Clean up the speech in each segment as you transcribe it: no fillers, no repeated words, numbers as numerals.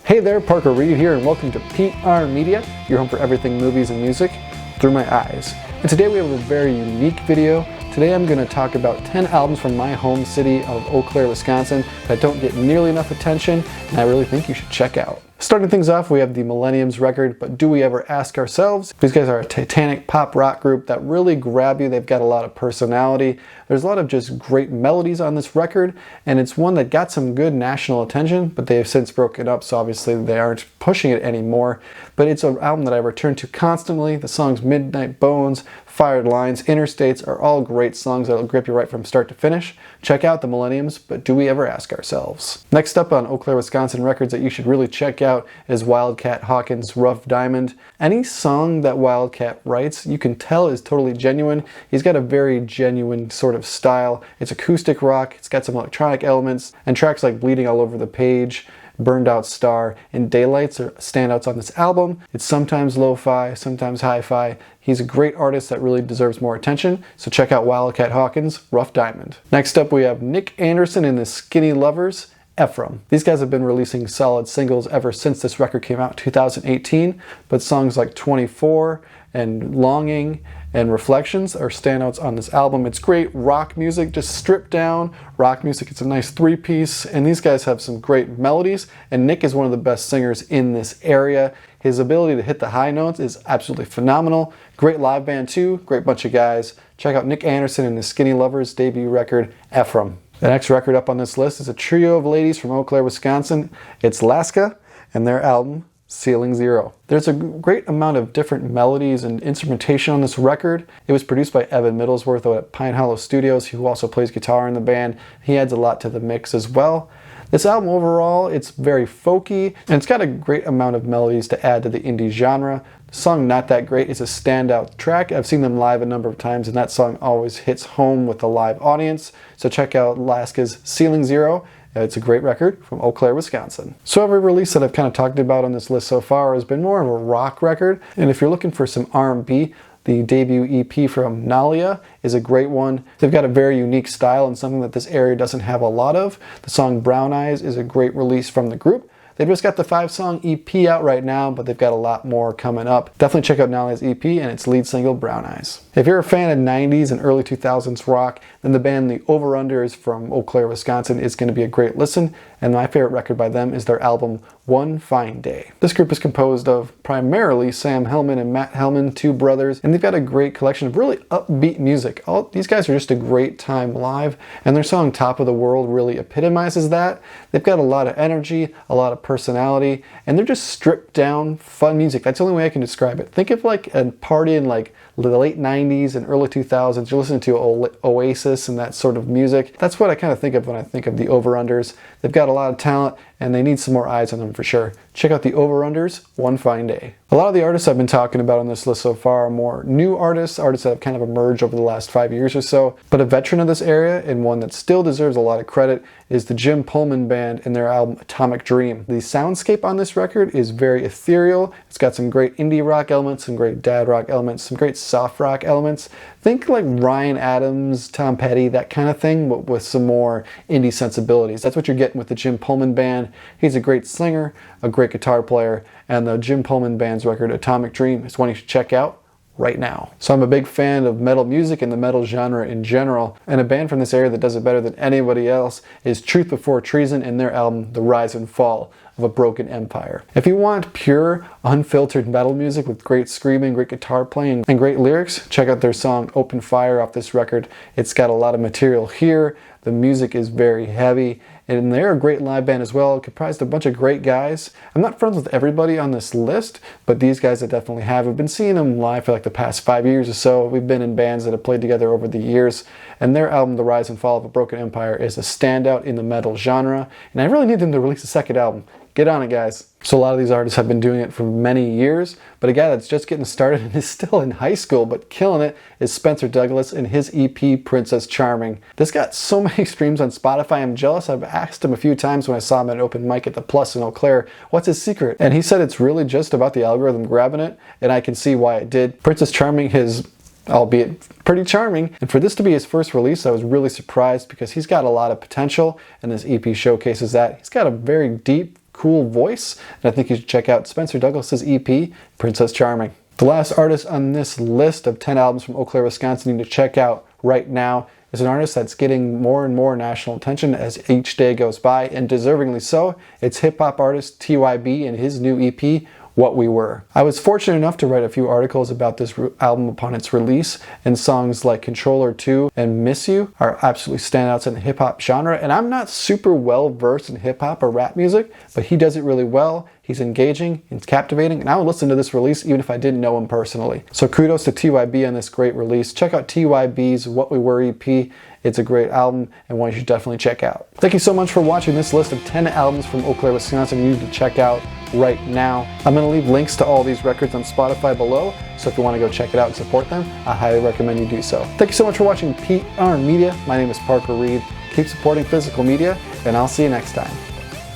Hey there, Parker Reed here, and welcome to PR Media, your home for everything movies and music through my eyes. And today we have a very unique video. Today I'm going to talk about 10 albums from my home city of Eau Claire, Wisconsin that don't get nearly enough attention, and I really think you should check out. Starting things off, we have the Millenniums record, But Do We Ever Ask Ourselves? These guys are a titanic pop rock group that really grab you. They've got a lot of personality. There's a lot of just great melodies on this record, and it's one that got some good national attention, but they have since broken up, so obviously they aren't pushing it anymore. But it's an album that I return to constantly. The songs Midnight Bones, Fired Lines, Interstates are all great songs that'll grip you right from start to finish. Check out the Millenniums, But Do We Ever Ask Ourselves? Next up on Eau Claire, Wisconsin records that you should really check out is Wildcat, Hawkins, Rough Diamond. Any song that Wildcat writes, you can tell is totally genuine. He's got a very genuine sort of style. It's acoustic rock, it's got some electronic elements, and tracks like Bleeding All Over the Page, Burned Out Star, and Daylights are standouts on this album. It's sometimes lo-fi, sometimes hi-fi. He's a great artist that really deserves more attention, so check out Wildcat Hawkins, Rough Diamond. Next up we have Nick Anderson and the Skinny Lovers, Ephraim. These guys have been releasing solid singles ever since this record came out in 2018, but songs like 24 and Longing and Reflections are standouts on this album. It's great rock music, just stripped down rock music. It's a nice three-piece, and these guys have some great melodies, and Nick is one of the best singers in this area. His ability to hit the high notes is absolutely phenomenal. Great live band too, great bunch of guys. Check out Nick Anderson and the Skinny Lovers' debut record, Ephraim. The next record up on this list is a trio of ladies from Eau Claire, Wisconsin. It's Laska and their album, Ceiling Zero. There's a great amount of different melodies and instrumentation on this record. It was produced by Evan Middlesworth at Pine Hollow Studios, who also plays guitar in the band. He adds a lot to the mix as well. This album overall, it's very folky, and it's got a great amount of melodies to add to the indie genre. The song Not That Great is a standout track. I've seen them live a number of times, and that song always hits home with the live audience. So check out Laska's Ceiling Zero. It's a great record from Eau Claire, Wisconsin. So every release that I've kind of talked about on this list so far has been more of a rock record, and if you're looking for some R&B, the debut EP from Nalia is a great one. They've got a very unique style and something that this area doesn't have a lot of. The song Brown Eyes is a great release from the group. They've just got the 5-song EP out right now, but they've got a lot more coming up. Definitely check out Nalia's EP and its lead single, Brown Eyes. If you're a fan of 90s and early 2000s rock, then the band The Over-Unders from Eau Claire, Wisconsin is going to be a great listen, and my favorite record by them is their album, One Fine Day. This group is composed of primarily Sam Hellman and Matt Hellman, two brothers, and they've got a great collection of really upbeat music. These guys are just a great time live, and their song Top of the World really epitomizes that. They've got a lot of energy, a lot of personality, and they're just stripped down, fun music. That's the only way I can describe it. Think of like a party in like the late 90s and early 2000s. You're listening to Oasis and that sort of music. That's what I kind of think of when I think of the Over-Unders. They've got a lot of talent, and they need some more eyes on them for sure. Check out the Over-Unders, One Fine Day. A lot of the artists I've been talking about on this list so far are more new artists that have kind of emerged over the last 5 years or so. But a veteran of this area, and one that still deserves a lot of credit, is the Pullman Band and their album Atomic Dream. The soundscape on this record is very ethereal. It's got some great indie rock elements, some great dad rock elements, some great soft rock elements. Think like Ryan Adams, Tom Petty, that kind of thing, but with some more indie sensibilities. That's what you're getting with the Pullman Band. He's a great singer, a great guitar player, and the Pullman Band's record Atomic Dream is one you should check out right now. So I'm a big fan of metal music and the metal genre in general, and a band from this area that does it better than anybody else is Truth Before Treason and their album The Rise and Fall of a Broken Empire. If you want pure, unfiltered metal music with great screaming, great guitar playing, and great lyrics, check out their song Open Fire off this record. It's got a lot of material here. The music is very heavy, and they're a great live band as well, comprised of a bunch of great guys. I'm not friends with everybody on this list, but these guys I definitely have. I've been seeing them live for like the past 5 years or so. We've been in bands that have played together over the years, and their album, The Rise and Fall of a Broken Empire, is a standout in the metal genre, and I really need them to release a second album. Get on it, guys. So a lot of these artists have been doing it for many years, but a guy that's just getting started and is still in high school but killing it is Spencer Douglas and his EP, Princess Charming. This got so many streams on Spotify, I'm jealous. I've asked him a few times when I saw him at an open mic at the Plus in Eau Claire, what's his secret? And he said it's really just about the algorithm grabbing it, and I can see why it did. Princess Charming is, albeit pretty charming, and for this to be his first release, I was really surprised because he's got a lot of potential, and this EP showcases that. He's got a very deep, cool voice, and I think you should check out Spencer Douglas's EP, Princess Charming. The last artist on this list of 10 albums from Eau Claire, Wisconsin you need to check out right now is an artist that's getting more and more national attention as each day goes by, and deservingly so. It's hip-hop artist TYB and his new EP, What We Were. I was fortunate enough to write a few articles about this album upon its release, and songs like Controller 2 and Miss You are absolutely standouts in the hip-hop genre, and I'm not super well versed in hip-hop or rap music, but he does it really well. He's engaging, he's captivating, and I would listen to this release even if I didn't know him personally. So kudos to TYB on this great release. Check out TYB's What We Were EP. It's a great album and one you should definitely check out. Thank you so much for watching this list of 10 albums from Eau Claire, Wisconsin you need to check out right now. I'm going to leave links to all these records on Spotify below, so if you want to go check it out and support them, I highly recommend you do so. Thank you so much for watching PR Media. My name is Parker Reed. Keep supporting physical media, and I'll see you next time.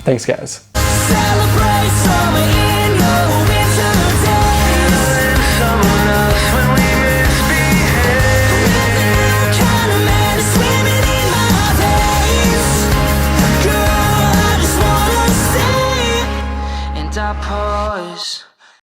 Thanks, guys.